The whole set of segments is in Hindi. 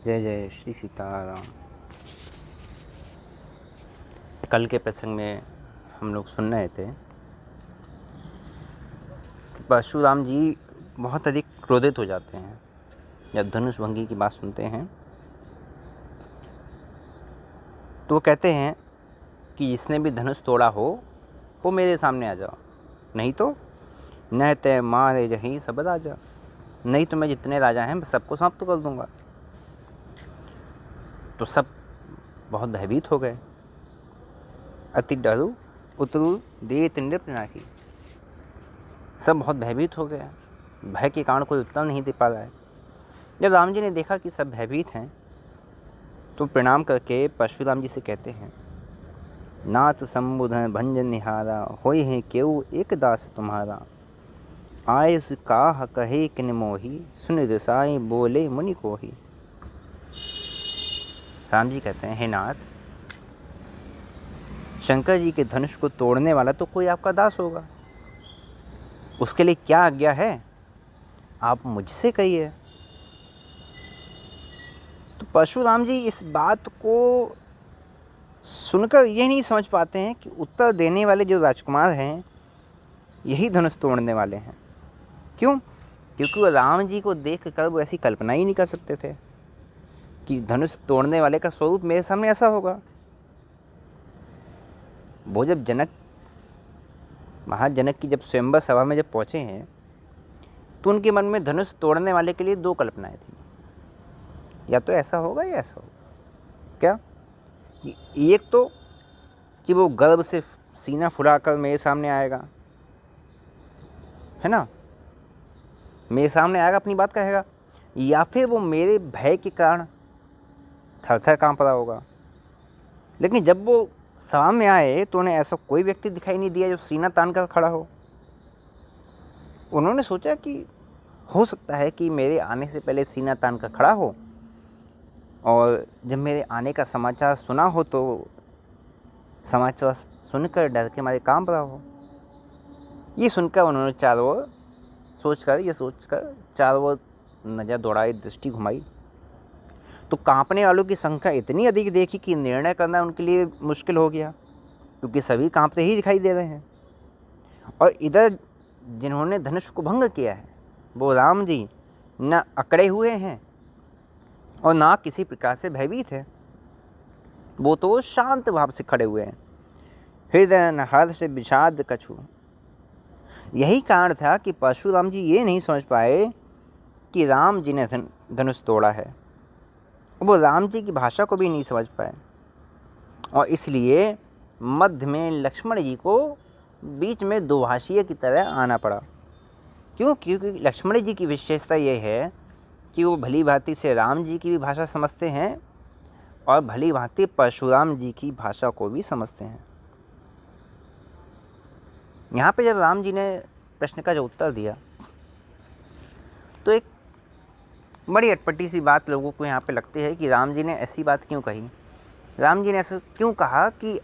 जय जय श्री सीताराम। कल के प्रसंग में हम लोग सुन रहे थे कि परशुराम जी बहुत अधिक क्रोधित हो जाते हैं जब धनुष भंगी की बात सुनते हैं। तो वो कहते हैं कि जिसने भी धनुष तोड़ा हो वो मेरे सामने आ जाओ, नहीं तो न तय मारे जहीं सब राजा, नहीं तो मैं जितने राजा हैं सबको समाप्त कर दूंगा। तो सब बहुत भयभीत हो गए। अति डरू उतरू दे नृप नाही, सब बहुत भयभीत हो गए। भय के कारण कोई उत्तर नहीं दे पा रहा है। जब राम जी ने देखा कि सब भयभीत हैं तो प्रणाम करके परशुराम जी से कहते हैं, नाथ संबुधन भंजन निहारा, होय है केऊ एक दास तुम्हारा, आय काह कहे किन मोही, सुन रसाई बोले मुनि कोही। राम जी कहते हैं, हे नाथ, शंकर जी के धनुष को तोड़ने वाला तो कोई आपका दास होगा, उसके लिए क्या आज्ञा है आप मुझसे कहिए। तो परशुराम जी इस बात को सुनकर यह नहीं समझ पाते हैं कि उत्तर देने वाले जो राजकुमार हैं यही धनुष तोड़ने वाले हैं। क्यों? क्योंकि वो राम जी को देख कर वो ऐसी कल्पना ही नहीं कर सकते थे कि धनुष तोड़ने वाले का स्वरूप मेरे सामने ऐसा होगा। वो जब महाजनक की जब स्वयंवर सभा में जब पहुंचे हैं तो उनके मन में धनुष तोड़ने वाले के लिए दो कल्पनाएं थी, या तो ऐसा होगा या ऐसा होगा। क्या? एक तो कि वो गर्व से सीना फुलाकर मेरे सामने आएगा, है ना, मेरे सामने आएगा, अपनी बात कहेगा, या फिर वो मेरे भय के कारण थर थर कांप रहा होगा। लेकिन जब वो सामने आए तो उन्हें ऐसा कोई व्यक्ति दिखाई नहीं दिया जो सीना तान कर खड़ा हो। उन्होंने सोचा कि हो सकता है कि मेरे आने से पहले सीना तान कर खड़ा हो और जब मेरे आने का समाचार सुना हो तो समाचार सुनकर डर के मारे कांप रहा हो। ये सुनकर उन्होंने चारों ओर सोचकर चारों ओर नज़र दौड़ाई, दृष्टि घुमाई, तो कांपने वालों की संख्या इतनी अधिक देखी कि निर्णय करना उनके लिए मुश्किल हो गया, क्योंकि सभी कांपते ही दिखाई दे रहे हैं। और इधर जिन्होंने धनुष को भंग किया है वो राम जी न अकड़े हुए हैं और ना किसी प्रकार से भयभीत है, वो तो शांत भाव से खड़े हुए हैं। हृदय न हर्ष विषाद कछु। यही कारण था कि परशुराम जी ये नहीं समझ पाए कि राम जी ने धनुष तोड़ा है, वो राम जी की भाषा को भी नहीं समझ पाए, और इसलिए मध्य में लक्ष्मण जी को बीच में दोभाषीय की तरह आना पड़ा। क्यों? क्योंकि लक्ष्मण जी की विशेषता ये है कि वो भली भांति से राम जी की भी भाषा समझते हैं और भली भांति परशुराम जी की भाषा को भी समझते हैं। यहाँ पे जब राम जी ने प्रश्न का जो उत्तर दिया तो एक बड़ी अटपटी सी बात लोगों को यहाँ पे लगती है कि राम जी ने ऐसी बात क्यों कही। राम जी ने ऐसा क्यों कहा कि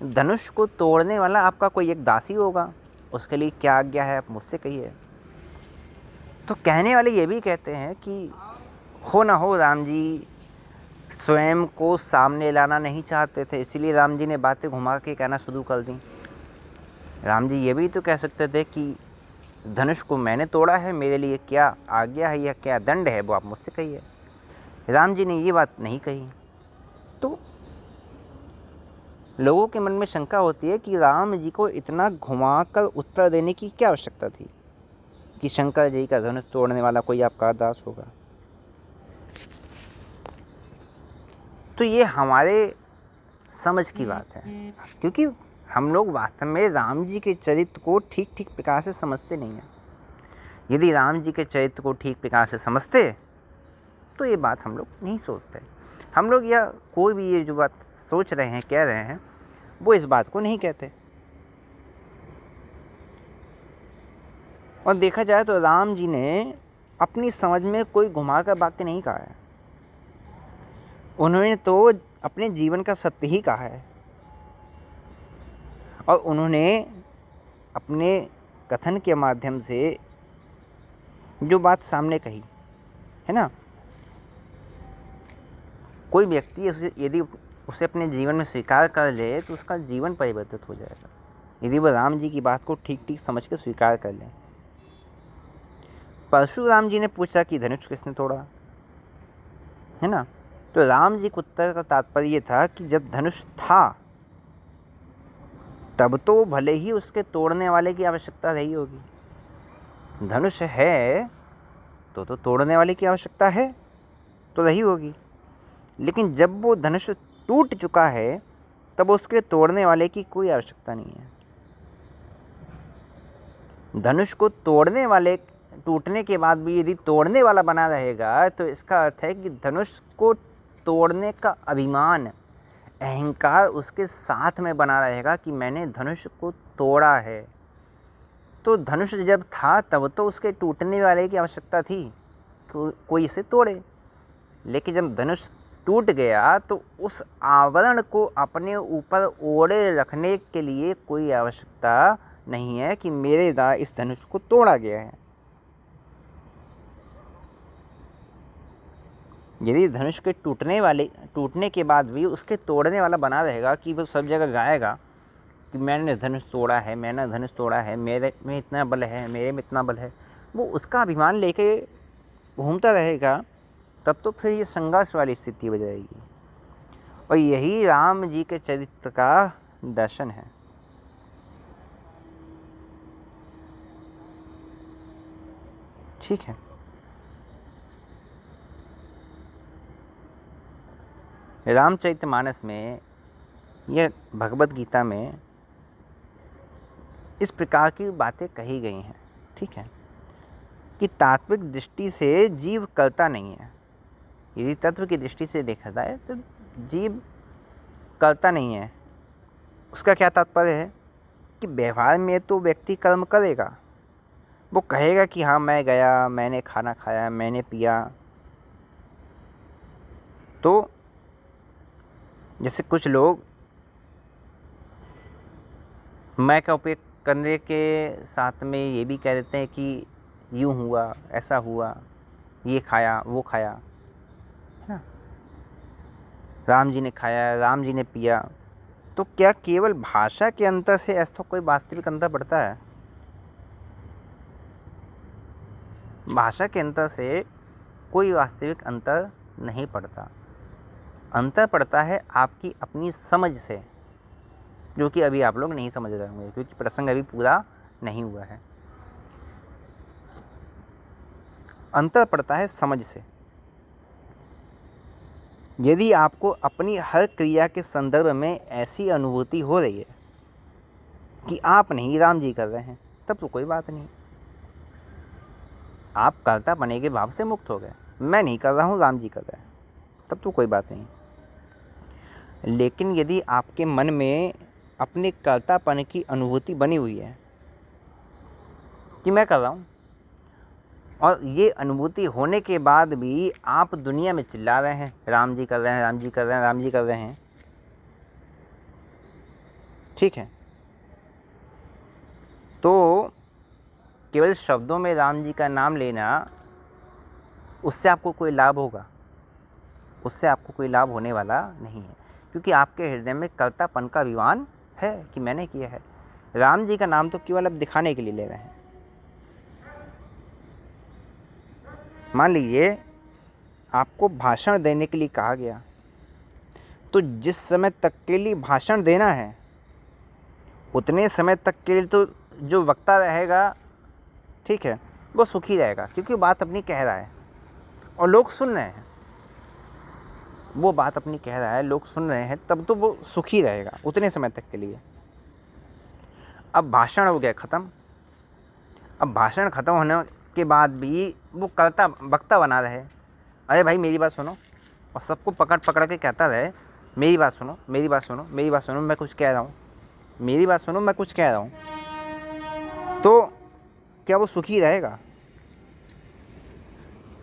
धनुष को तोड़ने वाला आपका कोई एक दासी होगा, उसके लिए क्या आज्ञा है आप मुझसे कहिए। तो कहने वाले ये भी कहते हैं कि हो ना हो राम जी स्वयं को सामने लाना नहीं चाहते थे, इसलिए राम जी ने बातें घुमा के कहना शुरू कर दी। राम जी ये भी तो कह सकते थे कि धनुष को मैंने तोड़ा है, मेरे लिए क्या आज्ञा है या क्या दंड है वो आप मुझसे कहिए। राम जी ने ये बात नहीं कही। तो लोगों के मन में शंका होती है कि राम जी को इतना घुमाकर उत्तर देने की क्या आवश्यकता थी कि शंकर जी का धनुष तोड़ने वाला कोई आपका दास होगा। तो ये हमारे समझ की बात है, क्योंकि हम लोग वास्तव में राम जी के चरित्र को ठीक ठीक प्रकार से समझते नहीं हैं। यदि राम जी के चरित्र को ठीक प्रकार से समझते तो ये बात हम लोग नहीं सोचते। हम लोग या कोई भी ये जो बात सोच रहे हैं, कह रहे हैं, वो इस बात को नहीं कहते। और देखा जाए तो राम जी ने अपनी समझ में कोई घुमाकर वाक्य नहीं कहा है, उन्होंने तो अपने जीवन का सत्य ही कहा है। और उन्होंने अपने कथन के माध्यम से जो बात सामने कही है ना, कोई व्यक्ति यदि उसे अपने जीवन में स्वीकार कर ले तो उसका जीवन परिवर्तित हो जाएगा, यदि वह राम जी की बात को ठीक ठीक समझ के स्वीकार कर ले। परशुराम जी ने पूछा कि धनुष किसने तोड़ा, है ना? तो राम जी के उत्तर का तात्पर्य ये था कि जब धनुष था तब तो भले ही उसके तोड़ने वाले की आवश्यकता रही होगी। धनुष है तो तोड़ने वाले की आवश्यकता है तो रही होगी, लेकिन जब वो धनुष टूट चुका है तब उसके तोड़ने वाले की कोई आवश्यकता नहीं है। धनुष को तोड़ने वाले टूटने के बाद भी यदि तोड़ने वाला बना रहेगा तो इसका अर्थ है कि धनुष को तोड़ने का अभिमान, अहंकार उसके साथ में बना रहेगा कि मैंने धनुष को तोड़ा है। तो धनुष जब था तब तो उसके टूटने वाले की आवश्यकता थी, कोई इसे तोड़े, लेकिन जब धनुष टूट गया तो उस आवरण को अपने ऊपर ओढ़े रखने के लिए कोई आवश्यकता नहीं है कि मेरे द्वारा इस धनुष को तोड़ा गया है। यदि धनुष के टूटने के बाद भी उसके तोड़ने वाला बना रहेगा कि वो सब जगह गाएगा कि मैंने धनुष तोड़ा है, मैंने धनुष तोड़ा है, मेरे में इतना बल है, मेरे में इतना बल है, वो उसका अभिमान लेके घूमता रहेगा, तब तो फिर ये संघर्ष वाली स्थिति हो जाएगी। और यही राम जी के चरित्र का दर्शन है। ठीक है, रामचरितमानस में यह भगवत गीता में इस प्रकार की बातें कही गई हैं। ठीक है, कि तात्विक दृष्टि से जीव करता नहीं है। यदि तत्व की दृष्टि से देखा जाए तो जीव करता नहीं है। उसका क्या तात्पर्य है कि व्यवहार में तो व्यक्ति कर्म करेगा, वो कहेगा कि हाँ मैं गया, मैंने खाना खाया, मैंने पिया। तो जैसे कुछ लोग मैं का उपयोग करने के साथ में ये भी कह देते हैं कि यूँ हुआ, ऐसा हुआ, ये खाया, वो खाया, है ना, राम जी ने खाया, राम जी ने पिया। तो क्या केवल भाषा के अंतर से ऐसा कोई वास्तविक अंतर पड़ता है? भाषा के अंतर से कोई वास्तविक अंतर नहीं पड़ता। अंतर पड़ता है आपकी अपनी समझ से, जो कि अभी आप लोग नहीं समझ रहे होंगे क्योंकि प्रसंग अभी पूरा नहीं हुआ है। अंतर पड़ता है समझ से। यदि आपको अपनी हर क्रिया के संदर्भ में ऐसी अनुभूति हो रही है कि आप नहीं राम जी कर रहे हैं, तब तो कोई बात नहीं, आप कर्ता बने के भाव से मुक्त हो गए। मैं नहीं कर रहा हूँ, राम जी कर रहे हैं, तब तो कोई बात नहीं। लेकिन यदि आपके मन में अपने कर्तापन की अनुभूति बनी हुई है कि मैं कर रहा हूँ, और ये अनुभूति होने के बाद भी आप दुनिया में चिल्ला रहे हैं राम जी कर रहे हैं, राम जी कर रहे हैं, राम जी कर रहे हैं, ठीक है, तो केवल शब्दों में राम जी का नाम लेना, उससे आपको कोई लाभ होगा? उससे आपको कोई लाभ होने वाला नहीं है, क्योंकि आपके हृदय में कर्तापन का अभिमान है कि मैंने किया है। राम जी का नाम तो केवल अब दिखाने के लिए ले रहे हैं। मान लीजिए आपको भाषण देने के लिए कहा गया, तो जिस समय तक के लिए भाषण देना है उतने समय तक के लिए तो जो वक्ता रहेगा, ठीक है, वो सुखी रहेगा, क्योंकि बात अपनी कह रहा है और लोग सुन रहे हैं। वो बात अपनी कह रहा है, लोग सुन रहे हैं, तब तो वो सुखी रहेगा उतने समय तक के लिए। अब भाषण हो गया ख़त्म। अब भाषण ख़त्म होने के बाद भी वो कर्ता वक्ता बना रहे, अरे भाई मेरी बात सुनो, और सबको पकड़ पकड़ के कहता रहे मेरी बात सुनो, मेरी बात सुनो, मेरी बात सुनो, मैं कुछ कह रहा हूँ, मेरी बात सुनो, मैं कुछ कह रहा हूँ, तो क्या वो सुखी रहेगा?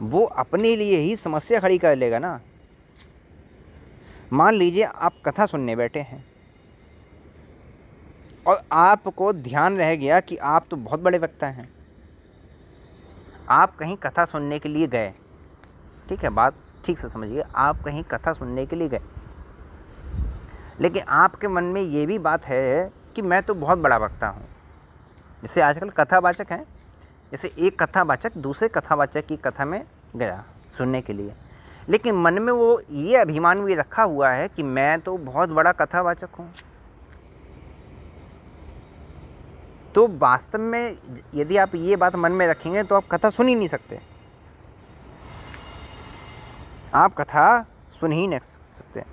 वो अपने लिए ही समस्या खड़ी कर लेगा ना। मान लीजिए आप कथा सुनने बैठे हैं और आपको ध्यान रह गया कि आप तो बहुत बड़े वक्ता हैं। आप कहीं कथा सुनने के लिए गए, ठीक है, बात ठीक से समझिए, आप कहीं कथा सुनने के लिए गए, लेकिन आपके मन में ये भी बात है कि मैं तो बहुत बड़ा वक्ता हूँ। जैसे आजकल कथावाचक हैं, जैसे एक कथावाचक दूसरे कथावाचक की कथा में गया सुनने के लिए, लेकिन मन में वो ये अभिमान भी रखा हुआ है कि मैं तो बहुत बड़ा कथावाचक हूँ। तो वास्तव में यदि आप ये बात मन में रखेंगे तो आप कथा सुन ही नहीं सकते, आप कथा सुन ही नहीं सकते।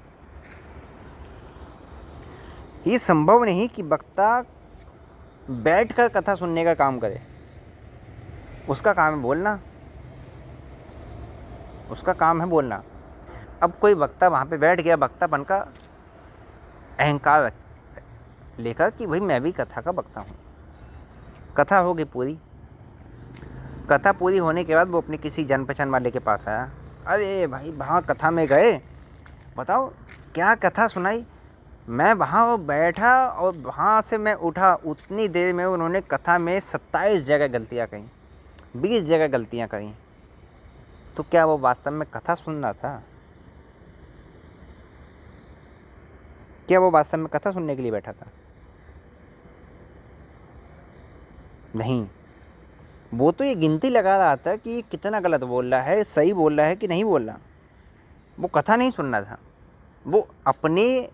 ये संभव नहीं कि वक्ता बैठकर कथा सुनने का काम करे। उसका काम है बोलना, उसका काम है बोलना। अब कोई वक्ता वहाँ पे बैठ गया, वक्तापन का अहंकार लेकर कि भाई मैं भी कथा का वक्ता हूँ। कथा हो गई पूरी, कथा पूरी होने के बाद वो अपने किसी जान पहचान वाले के पास आया, अरे भाई वहाँ कथा में गए, बताओ क्या कथा सुनाई। मैं वहाँ बैठा और वहाँ से मैं उठा, उतनी देर में उन्होंने कथा में 27 जगह गलतियाँ कहीं, 20 जगह गलतियाँ कहीं। तो क्या वो वास्तव में कथा सुन रहा था? क्या वो वास्तव में कथा सुनने के लिए बैठा था? नहीं, वो तो ये गिनती लगा रहा था कि ये कितना गलत बोल रहा है, सही बोल रहा है कि नहीं बोल रहा। वो कथा नहीं सुन रहा था, वो अपने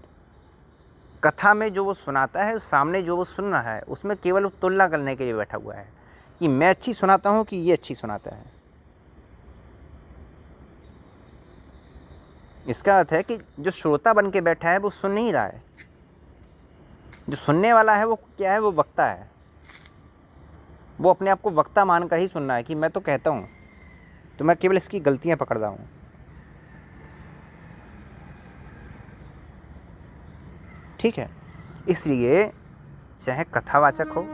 कथा में जो वो सुनाता है, सामने जो वो सुन रहा है, उसमें केवल तुलना करने के लिए बैठा हुआ है कि मैं अच्छी सुनाता हूँ कि ये अच्छी सुनाता है। इसका अर्थ है कि जो श्रोता बन के बैठा है वो सुन नहीं रहा है, जो सुनने वाला है वो क्या है, वो वक्ता है। वो अपने आप को वक्ता मानकर ही सुन रहा है कि मैं तो कहता हूँ, तो मैं केवल इसकी गलतियाँ पकड़ रहा हूँ। ठीक है, इसलिए चाहे कथावाचक हो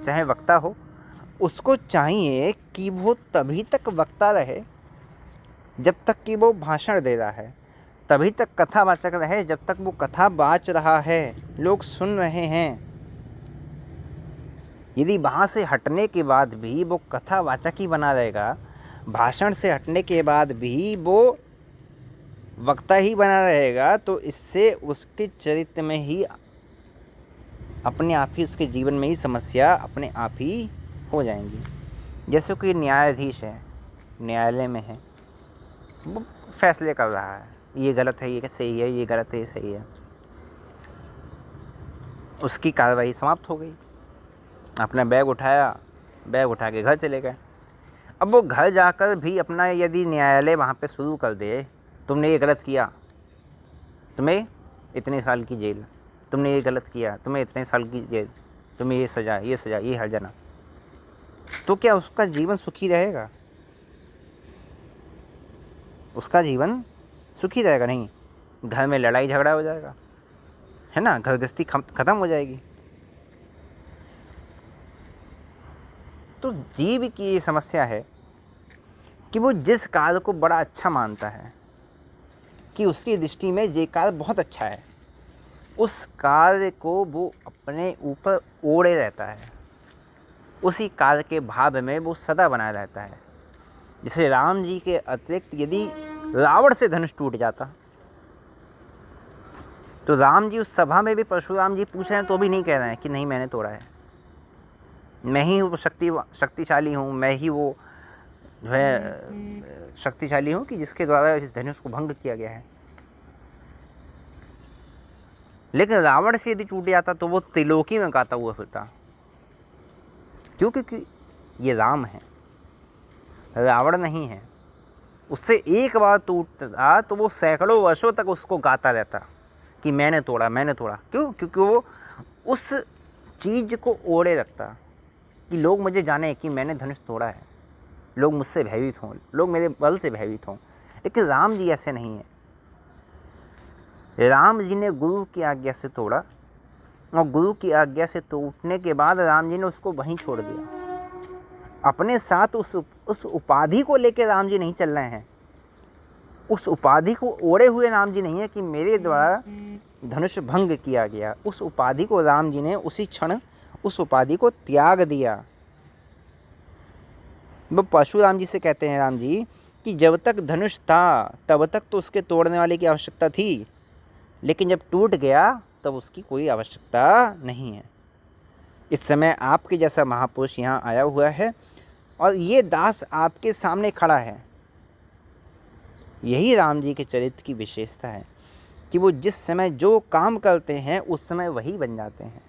चाहे वक्ता हो, उसको चाहिए कि वो तभी तक वक्ता रहे जब तक कि वो भाषण दे रहा है, तभी तक कथावाचक रहे जब तक वो कथा बाच रहा है, लोग सुन रहे हैं। यदि वहाँ से हटने के बाद भी वो कथावाचक ही बना रहेगा, भाषण से हटने के बाद भी वो वक्ता ही बना रहेगा, तो इससे उसके चरित्र में ही अपने आप ही, उसके जीवन में ही समस्या अपने आप ही हो जाएंगी। जैसे कोई न्यायाधीश है, न्यायालय में है, वो फैसले कर रहा है, ये गलत है, ये सही है, ये गलत है, ये सही है। उसकी कार्रवाई समाप्त हो गई, अपना बैग उठाया, बैग उठा के घर चले गए। अब वो घर जाकर भी अपना यदि न्यायालय वहाँ पे शुरू कर दे, तुमने ये गलत किया, तुम्हें इतने साल की जेल, तुमने ये गलत किया, तुम्हें इतने साल की जेल, तुम्हें ये सज़ा, ये सज़ा, ये हर्जाना, तो क्या उसका जीवन सुखी रहेगा? उसका जीवन सुखी रहेगा? नहीं, घर में लड़ाई झगड़ा हो जाएगा, है ना, घर गृहस्थी खत्म हो जाएगी। तो जीव की ये समस्या है कि वो जिस कार्य को बड़ा अच्छा मानता है कि उसकी दृष्टि में ये कार्य बहुत अच्छा है, उस कार्य को वो अपने ऊपर ओढ़े रहता है, उसी कार्य के भाव में वो सदा बना रहता है। जैसे राम जी के अतिरिक्त यदि रावण से धनुष टूट जाता, तो राम जी उस सभा में भी परशुराम जी पूछ रहे हैं तो भी नहीं कह रहे हैं कि नहीं मैंने तोड़ा है, मैं ही वो शक्तिशाली हूँ, मैं ही वो जो है शक्तिशाली हूँ कि जिसके द्वारा इस धनुष को भंग किया गया है। लेकिन रावण से यदि टूट जाता तो वो त्रिलोकी में गाता हुआ फिरता। क्यों? क्योंकि ये राम है, रावण नहीं है। उससे एक बार टूटता तो वो सैकड़ों वर्षों तक उसको गाता रहता कि मैंने तोड़ा, मैंने तोड़ा। क्यों? क्योंकि वो उस चीज़ को ओढ़े रखता कि लोग मुझे जाने कि मैंने धनुष तोड़ा है, लोग मुझसे भयभीत हों, लोग मेरे बल से भयभीत हों। लेकिन राम जी ऐसे नहीं है। राम जी ने गुरु की आज्ञा से तोड़ा, और गुरु की आज्ञा से टूटने के बाद राम जी ने उसको वहीं छोड़ दिया। अपने साथ उस उपाधि को लेकर राम जी नहीं चल रहे हैं, उस उपाधि को ओढ़े हुए राम जी नहीं है कि मेरे द्वारा धनुष भंग किया गया। उस उपाधि को राम जी ने उसी क्षण उस उपाधि को त्याग दिया। वो परशुराम जी से कहते हैं, राम जी कि जब तक धनुष था तब तक तो उसके तोड़ने वाले की आवश्यकता थी, लेकिन जब टूट गया तब उसकी कोई आवश्यकता नहीं है। इस समय आपके जैसा महापुरुष यहाँ आया हुआ है और ये दास आपके सामने खड़ा है। यही राम जी के चरित्र की विशेषता है कि वो जिस समय जो काम करते हैं उस समय वही बन जाते हैं।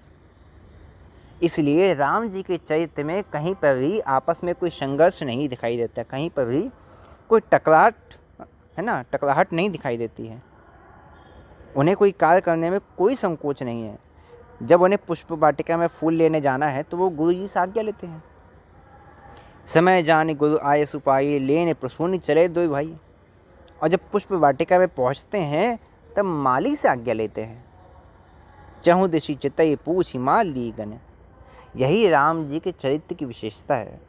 इसलिए राम जी के चरित्र में कहीं पर भी आपस में कोई संघर्ष नहीं दिखाई देता, कहीं पर भी कोई टकराहट नहीं दिखाई देती है। उन्हें कोई कार्य करने में कोई संकोच नहीं है। जब उन्हें पुष्प वाटिका में फूल लेने जाना है तो वो गुरु जी से आज्ञा लेते हैं। समय जाने गुरु आए सुपाई, लेने प्रसून चले दो भाई। और जब पुष्प वाटिका में पहुंचते हैं तब माली से आज्ञा लेते हैं। चहु दिशि चितई पूछ माल ली गन। यही राम जी के चरित्र की विशेषता है।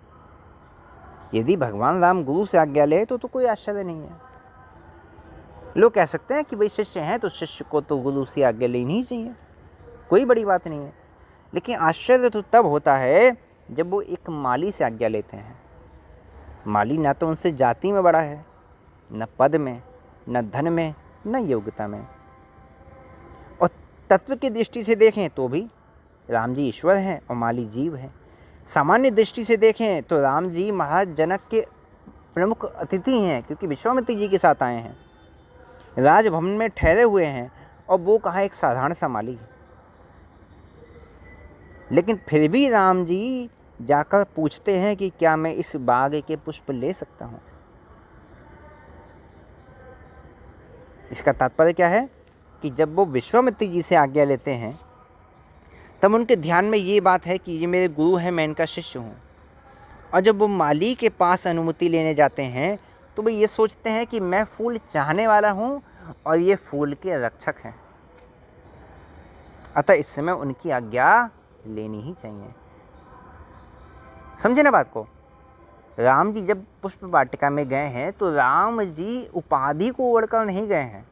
यदि भगवान राम गुरु से आज्ञा ले तो कोई आश्चर्य नहीं है। लोग कह सकते हैं कि भाई शिष्य हैं तो शिष्य को तो गुरु से आज्ञा लेनी ही चाहिए, कोई बड़ी बात नहीं है। लेकिन आश्चर्य तो तब होता है जब वो एक माली से आज्ञा लेते हैं। माली ना तो उनसे जाति में बड़ा है, न पद में, न धन में, न योग्यता में। और तत्व की दृष्टि से देखें तो भी राम जी ईश्वर हैं और माली जीव हैं। सामान्य दृष्टि से देखें तो राम जी महाराज जनक के प्रमुख अतिथि हैं, क्योंकि विश्वामित्र जी के साथ आए हैं, राजभवन में ठहरे हुए हैं, और वो कहाँ एक साधारण सा माली। लेकिन फिर भी राम जी जाकर पूछते हैं कि क्या मैं इस बाग के पुष्प ले सकता हूँ। इसका तात्पर्य क्या है कि जब वो विश्वामित्र जी से आज्ञा लेते हैं तब उनके ध्यान में ये बात है कि ये मेरे गुरु हैं, मैं इनका शिष्य हूँ। और जब वो माली के पास अनुमति लेने जाते हैं तो वो ये सोचते हैं कि मैं फूल चाहने वाला हूँ और ये फूल के रक्षक हैं, अतः इस समय उनकी आज्ञा लेनी ही चाहिए। समझे ना बात को। राम जी जब पुष्प वाटिका में गए हैं तो राम जी उपाधि को ओढ़कर नहीं गए हैं।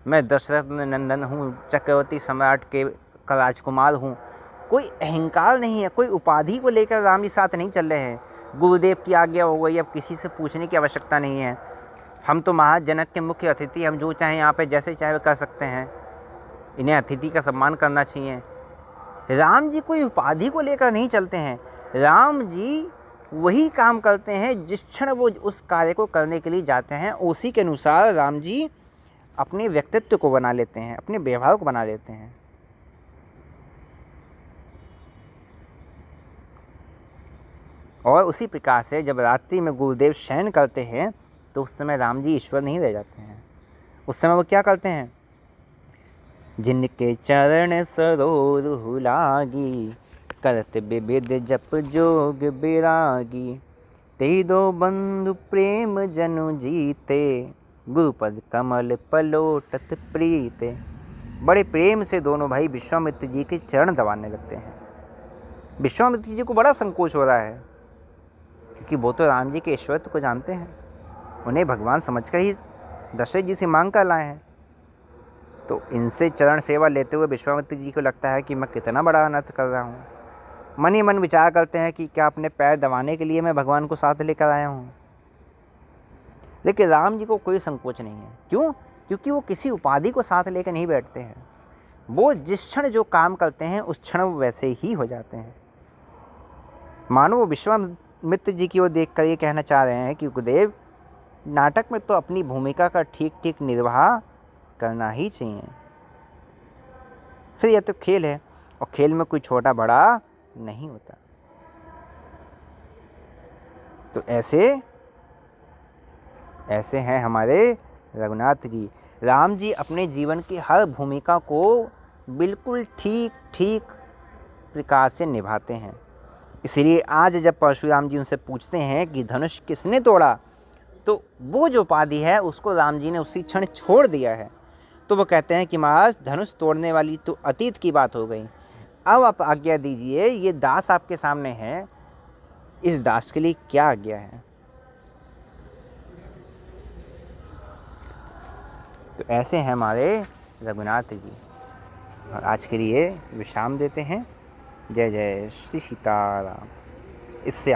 मैं दशरथ नंदन हूँ, चक्रवर्ती सम्राट के राजकुमार हूँ, कोई अहंकार नहीं है, कोई उपाधि को लेकर राम जी साथ नहीं चल रहे हैं। गुरुदेव की आज्ञा हो गई, अब किसी से पूछने की आवश्यकता नहीं है। हम तो महाराज जनक के मुख्य अतिथि, हम जो चाहें यहाँ पे जैसे चाहे कर सकते हैं, इन्हें अतिथि का सम्मान करना चाहिए। राम जी कोई उपाधि को लेकर नहीं चलते हैं। राम जी वही काम करते हैं जिस क्षण वो उस कार्य को करने के लिए जाते हैं, उसी के अनुसार राम जी अपने व्यक्तित्व को बना लेते हैं, अपने व्यवहार को बना लेते हैं। और उसी प्रकार से जब रात्रि में गुरुदेव शयन करते हैं तो उस समय राम जी ईश्वर नहीं रह जाते हैं। उस समय वो क्या करते हैं? जिनके चरण सरोरुह लागी, करत विविध जप जोग बिरागी, ते दो बंधु प्रेम जनु जीते, गुरुपद कमल पलोटत प्रीते। बड़े प्रेम से दोनों भाई विश्वामित्र जी के चरण दबाने लगते हैं। विश्वामित्र जी को बड़ा संकोच हो रहा है, क्योंकि वो तो राम जी के ईश्वरत्व को जानते हैं, उन्हें भगवान समझकर ही दशरथ जी से मांग कर लाए हैं। तो इनसे चरण सेवा लेते हुए विश्वामित्र जी को लगता है कि मैं कितना बड़ा अनर्थ कर रहा हूँ। मन ही मन विचार करते हैं कि क्या अपने पैर दबाने के लिए मैं भगवान को साथ लेकर आया हूँ। लेकिन राम जी को कोई संकोच नहीं है। क्यों? क्योंकि वो किसी उपाधि को साथ लेकर नहीं बैठते हैं। वो जिस क्षण जो काम करते हैं उस क्षण वो वैसे ही हो जाते हैं। मानो वो विश्वामित्र जी की ओर देख कर ये कहना चाह रहे हैं कि गुरुदेव, नाटक में तो अपनी भूमिका का ठीक ठीक निर्वाह करना ही चाहिए। फिर यह तो खेल है और खेल में कोई छोटा बड़ा नहीं होता। तो ऐसे हैं हमारे रघुनाथ जी। राम जी अपने जीवन की हर भूमिका को बिल्कुल ठीक ठीक प्रकार से निभाते हैं। इसलिए आज जब परशुराम जी उनसे पूछते हैं कि धनुष किसने तोड़ा, तो वो जो उपाधि है उसको राम जी ने उसी क्षण छोड़ दिया है। तो वो कहते हैं कि महाराज, धनुष तोड़ने वाली तो अतीत की बात हो गई, अब आप आज्ञा दीजिए, ये दास आपके सामने है, इस दास के लिए क्या आज्ञा है। तो ऐसे हैं हमारे रघुनाथ जी। और आज के लिए विश्राम देते हैं। जय जय श्री सीताराम। इससे